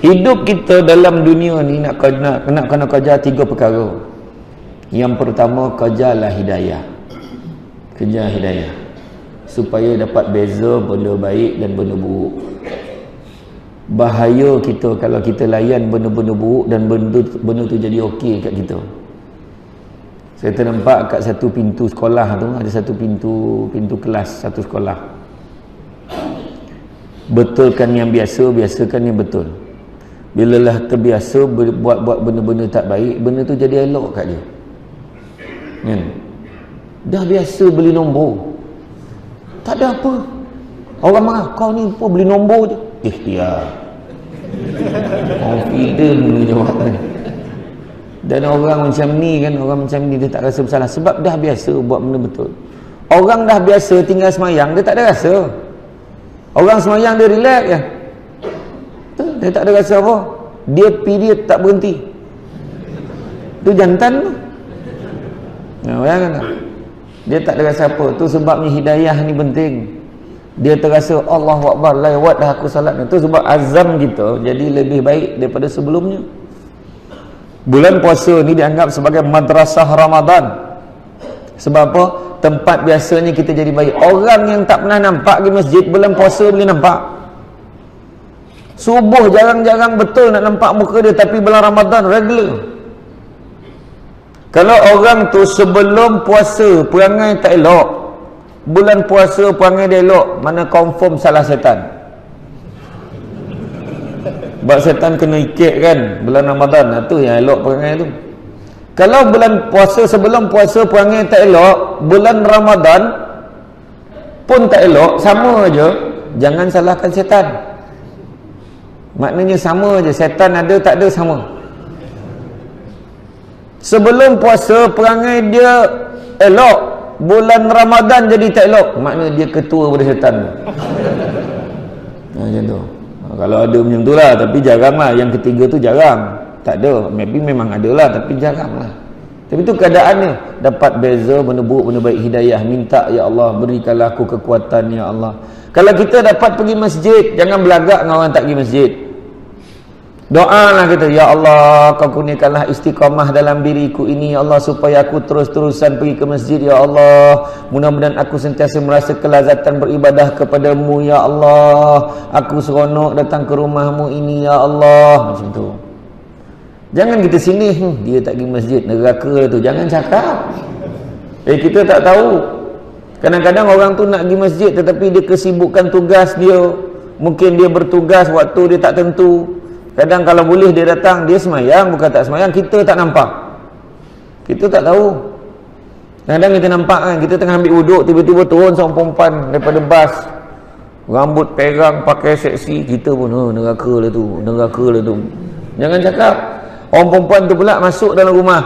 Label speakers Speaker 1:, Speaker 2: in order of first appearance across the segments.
Speaker 1: Hidup kita dalam dunia ni nak kena kerja 3 perkara. Yang pertama, kerjalah hidayah. Kerja hidayah supaya dapat beza benda baik dan benda buruk. Bahaya kita kalau kita layan benda-benda buruk dan benda tu jadi okey kat kita. Saya ternampak kat satu pintu sekolah tu, ada satu pintu kelas satu sekolah. Betulkan yang biasa, biasakan yang betul. Bila lah terbiasa buat benda-benda tak baik, benda tu jadi elok kat dia. Kan? Dah biasa beli nombor, tak ada apa. Orang marah, kau ni apa beli nombor je. Ikhtiar. Confident punya jawatan. Dan orang macam ni kan, orang macam ni dia tak rasa bersalah sebab dah biasa buat benda betul. Orang dah biasa tinggal semayang, dia tak ada rasa. Orang semayang dia relax je. Dia tak ada rasa apa. Dia period tak berhenti. Tu jantan tu. Nah, bayangkan tak? Dia tak ada rasa apa. Tu sebabnya hidayah ni penting. Dia terasa Allahu Akbar, lewat dah aku salat. Itu sebab azam kita jadi lebih baik daripada sebelumnya. Bulan puasa ni dianggap sebagai madrasah Ramadan. Sebab apa? Tempat biasanya kita jadi baik. Orang yang tak pernah nampak di masjid, bulan puasa boleh nampak. Subuh jarang-jarang betul nak nampak muka dia, tapi bulan Ramadan regular. Kalau orang tu sebelum puasa perangai tak elok, bulan puasa perangai dia elok, mana confirm salah setan. Sebab setan kena ikut kan bulan Ramadan, itu yang elok perangai tu. Kalau bulan puasa sebelum puasa perangai tak elok, bulan Ramadan pun tak elok, sama aja. Jangan salahkan setan. Maknanya sama aja, setan ada tak ada sama. Sebelum puasa perangai dia elok, bulan Ramadan jadi tak elok, maknanya dia ketua pada setan tu. Macam tu. Kalau ada macam tu lah, tapi jarang lah. Yang ketiga tu jarang. Tak ada, maybe memang ada lah, tapi jarang lah. Tapi tu keadaannya. Dapat beza benda buruk, benda baik, hidayah. Minta, ya Allah, berikanlah aku kekuatan, ya Allah. Kalau kita dapat pergi masjid, jangan belagak dengan orang tak pergi masjid. Doa lah kita, ya Allah, kau kurniakanlah istiqamah dalam diriku ini, ya Allah, supaya aku terus-terusan pergi ke masjid, ya Allah. Mudah-mudahan aku sentiasa merasa kelazatan beribadah kepadamu, ya Allah. Aku seronok datang ke rumahmu ini, ya Allah. Macam tu. Jangan kita sini, dia tak pergi masjid, neraka tu. Jangan cakap. Kita tak tahu. Kadang-kadang orang tu nak pergi masjid, tetapi dia kesibukan tugas dia. Mungkin dia bertugas waktu dia tak tentu. Kadang kalau boleh dia datang, dia semayang, bukan tak semayang, kita tak nampak. Kita tak tahu. Kadang kita nampak kan, kita tengah ambil wuduk, tiba-tiba turun seorang perempuan daripada bas, rambut perang, pakai seksi, kita pun, neraka lah tu, neraka lah tu. Jangan cakap. Orang perempuan tu pula masuk dalam rumah.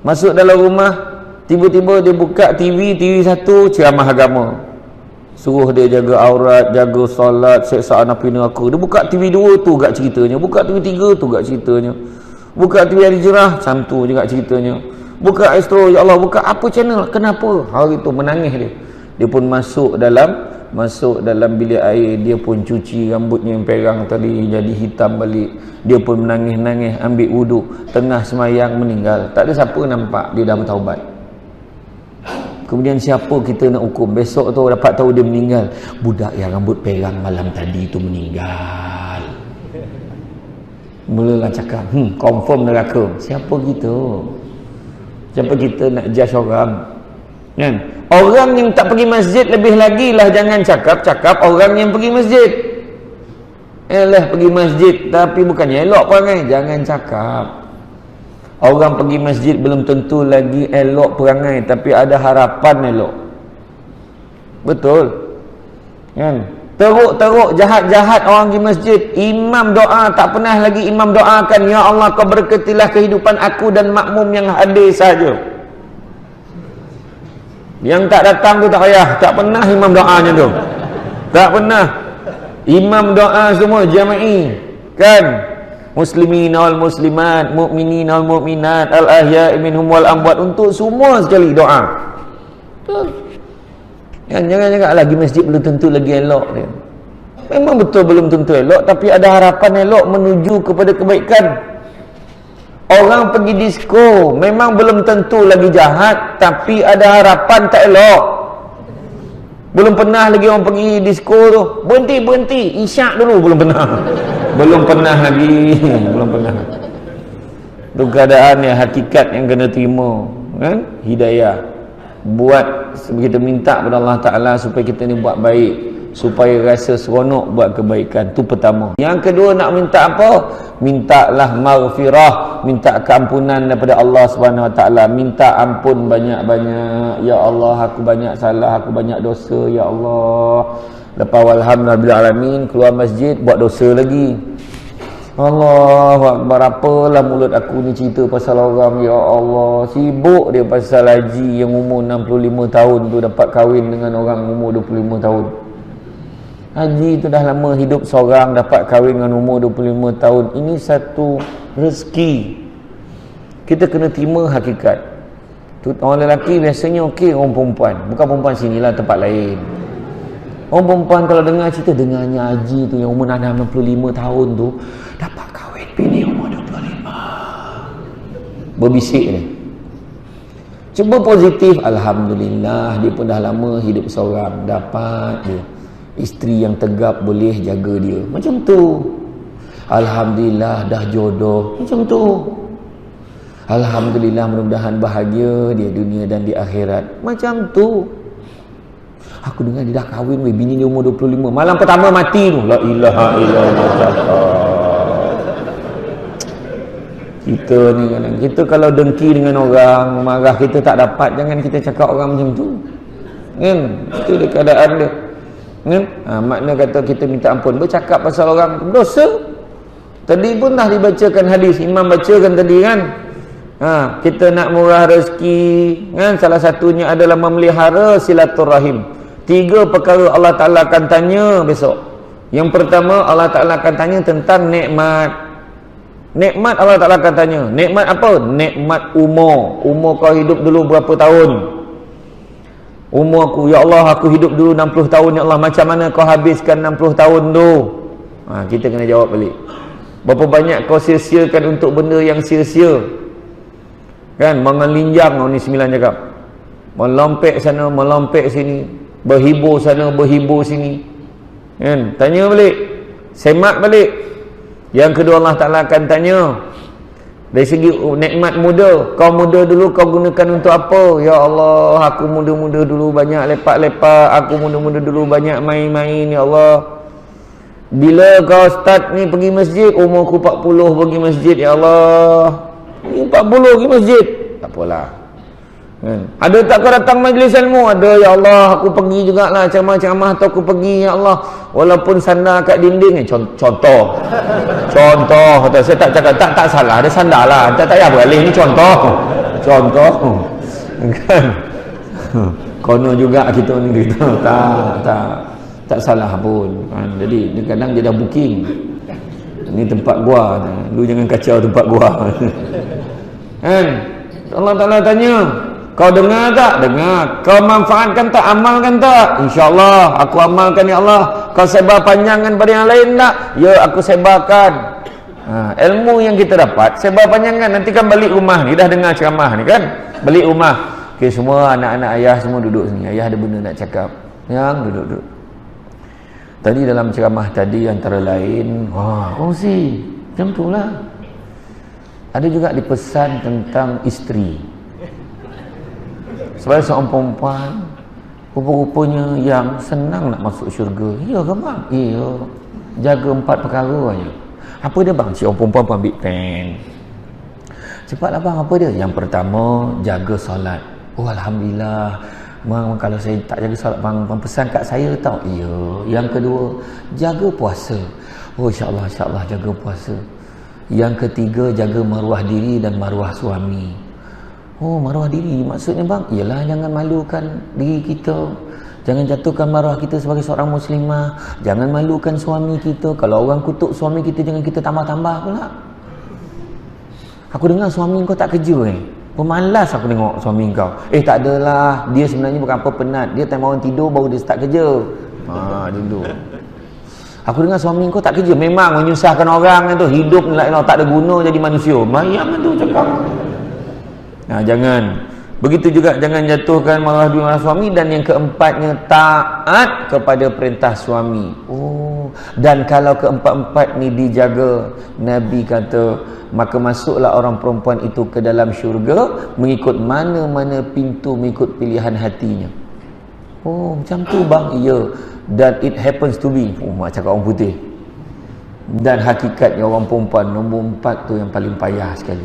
Speaker 1: Masuk dalam rumah, tiba-tiba dia buka TV satu, ceramah agama. Suruh dia jaga aurat, jaga solat, seksaan api neraka. Dia buka TV 2 tu gak ceritanya, buka TV 3 tu gak ceritanya, buka TV Hari Jerah, macam tu juga ceritanya. Buka Astro, ya Allah, buka apa channel, kenapa? Hari tu menangis dia. Dia pun masuk dalam bilik air, dia pun cuci rambutnya yang perang tadi jadi hitam balik. Dia pun menangis-nangis, ambil wuduk, tengah semayang meninggal. Tak ada siapa nampak dia dah bertaubat. Kemudian siapa kita nak hukum? Besok tu dapat tahu dia meninggal. Budak yang rambut perang malam tadi tu meninggal. Mulalah cakap, confirm neraka. Siapa kita? Siapa kita nak judge orang? Kan? Orang yang tak pergi masjid lebih lagi lah, jangan cakap orang yang pergi masjid. Pergi masjid tapi bukannya elok perangai. Jangan cakap. Orang pergi masjid belum tentu lagi elok perangai, tapi ada harapan elok. Betul kan? Teruk-teruk, jahat-jahat orang pergi masjid. Imam doa, tak pernah lagi imam doakan, ya Allah, kau berkatilah kehidupan aku dan makmum yang hadir saja. Yang tak datang tu tak payah. Tak pernah imam doanya tu. Tak pernah. Imam doa semua jama'i kan? Muslimin wal muslimat, mukminin wal mukminat, al ahya'i minhum wal amwat, untuk semua sekali doa. Jangan cakap lagi masjid belum tentu lagi elok dia. Memang betul belum tentu elok, tapi ada harapan elok menuju kepada kebaikan. Orang pergi disko memang belum tentu lagi jahat, tapi ada harapan tak elok. Belum pernah lagi orang pergi disko tu, berhenti isyak dulu, belum pernah. Belum pernah lagi. Belum pernah. Itu keadaan yang hakikat yang kena terima, kan? Hidayah. Buat kita minta kepada Allah Ta'ala supaya kita ni buat baik, supaya rasa seronok buat kebaikan. Tu pertama. Yang kedua, nak minta apa? Mintalah maghfirah, minta keampunan daripada Allah Subhanahu Wa Ta'ala. Minta ampun banyak-banyak. Ya Allah, aku banyak salah, aku banyak dosa, ya Allah. Lepas alhamdulillah alamin, keluar masjid buat dosa lagi. Allahu Akbar, apalah mulut aku ni cerita pasal orang, ya Allah. Sibuk dia pasal haji yang umur 65 tahun tu dapat kahwin dengan orang umur 25 tahun. Haji tu dah lama hidup seorang, dapat kahwin dengan umur 25 tahun. Ini satu rezeki. Kita kena terima hakikat. Orang lelaki biasanya okey, orang perempuan. Bukan perempuan sinilah, tempat lain. Orang perempuan kalau dengar cerita, dengarnya haji tu yang umur 65 tahun tu dapat kahwin bini umur 25. Berbisik ni. Cuba positif, alhamdulillah dia pun dah lama hidup seorang, dapat dia isteri yang tegap boleh jaga dia. Macam tu. Alhamdulillah dah jodoh. Macam tu. Alhamdulillah mudah-mudahan bahagia dia dunia dan di akhirat. Macam tu. Aku dengar dia dah kahwin weh, bini dia umur 25. Malam pertama mati tu. La ilaha illallah. Kita ni kadang, kita kalau dengki dengan orang, marah kita tak dapat, jangan kita cakap orang macam tu. Kan? Itu dia keadaan dia. Kan? Makna kata kita minta ampun, bercakap pasal orang dosa. Tadi pun dah dibacakan hadis, imam bacakan tadi kan. Kita nak murah rezeki, kan? Salah satunya adalah memelihara silaturahim. 3 perkara Allah Ta'ala akan tanya besok. Yang pertama, Allah Ta'ala akan tanya tentang nikmat. Nikmat Allah Ta'ala akan tanya. Nikmat apa? Nikmat umur. Umur kau hidup dulu berapa tahun? Umur aku, ya Allah, aku hidup dulu 60 tahun, ya Allah, macam mana kau habiskan 60 tahun tu? Kita kena jawab balik. Berapa banyak kau sia-siakan untuk benda yang sia-sia? Kan? Mengelinjang ni 9 cakap. Melompek sana, melompek sini. Berhibur sana, berhibur sini. Kan? Tanya balik. Semak balik. Yang kedua, Allah Ta'ala akan tanya dari segi nikmat muda. Kau muda dulu kau gunakan untuk apa? Ya Allah, aku muda-muda dulu banyak lepak-lepak. Aku muda-muda dulu banyak main-main, ya Allah. Bila kau start ni pergi masjid, umur aku 40 pergi masjid, ya Allah. 40 pergi masjid. Tak apalah. Kan? Ada tak kau datang majlis ilmu? Ada, ya Allah, aku pergi jugalah ceramah-ceramah tu aku pergi, ya Allah. Walaupun sandar kat dinding ni, contoh. Saya tak cakap tak salah, ada sandar lah. Tak payah beralih, ni contoh. Kan? Kono juga kita ni kita tak salah pun. Kan? Jadi kadang dia dah booking. Ni tempat gua. Lu jangan kacau tempat gua. Kan? Allah Ta'ala tanya, kau dengar tak? Dengar. Kau manfaatkan tak? Amalkan tak? InsyaAllah aku amalkan, ya Allah. Kau sebar panjangan pada yang lain tak? Ya, aku sebarkan. Ilmu yang kita dapat sebar panjangan. Nanti kan balik rumah ni, dah dengar ceramah ni kan, balik rumah, okay, semua anak-anak ayah semua duduk sini. Ayah ada benda nak cakap, yang duduk. Tadi dalam ceramah tadi antara lain, kongsi macam tu lah. Ada juga dipesan tentang isteri. Sebagai seorang perempuan, rupa-rupanya yang senang nak masuk syurga. Ya ke bang? Ya. Jaga 4 perkara aja. Apa dia bang? Si orang perempuan pun ambil pen. Cepatlah bang, apa dia? Yang pertama, jaga solat. Oh alhamdulillah. Bang, kalau saya tak jaga solat, bang pesan kat saya tau. Ya. Yang kedua, jaga puasa. Oh insyaAllah jaga puasa. Yang ketiga, jaga maruah diri dan maruah suami. Oh, maruah diri maksudnya bang? Ialah jangan malukan diri kita. Jangan jatuhkan maruah kita sebagai seorang muslimah. Jangan malukan suami kita. Kalau orang kutuk suami kita, jangan kita tambah-tambah pula. Aku dengar suami kau tak kerja pemalas aku tengok suami kau. Tak adalah. Dia sebenarnya bukan apa penat. Dia time orang tidur baru dia start kerja. Dulu. Aku dengar suami kau tak kerja, memang menyusahkan orang itu, hidup tak ada guna jadi manusia. Mayang itu cakap. Nah, jangan. Begitu juga jangan jatuhkan marah dua marah suami. Dan yang keempatnya, taat kepada perintah suami. Oh, dan kalau keempat-empat ni dijaga, Nabi kata, maka masuklah orang perempuan itu ke dalam syurga mengikut mana-mana pintu, mengikut pilihan hatinya. Oh, macam tu bang? Ya. Dan it happens to be. Oh, mak cakap orang putih. Dan hakikatnya orang perempuan nombor 4 tu yang paling payah sekali.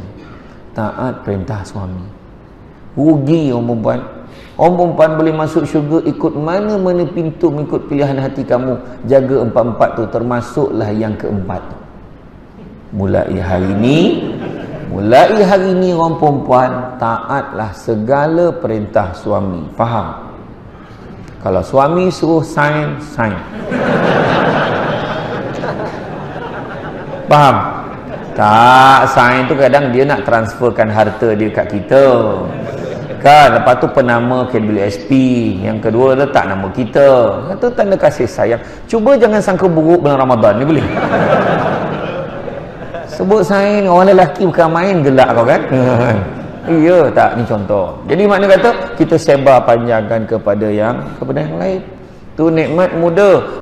Speaker 1: Taat perintah suami. Rugi orang perempuan. Orang perempuan boleh masuk syurga ikut mana-mana pintu, mengikut pilihan hati kamu. Jaga empat-empat tu, termasuklah yang keempat. Mulai hari ini orang perempuan taatlah segala perintah suami. Faham? Kalau suami suruh sign. Faham? Tak, sign tu kadang dia nak transferkan harta dia kat kita. Kan, lepas tu penama KWSP, yang kedua letak nama kita. Itu tanda kasih sayang. Cuba jangan sangka buruk bulan Ramadan ni, boleh? Sebut sign, orang lelaki bukan main, gelak kau kan? Iya tak, ni contoh. Jadi makna kata kita sebar panjangkan kepada yang lain. Tu nikmat muda.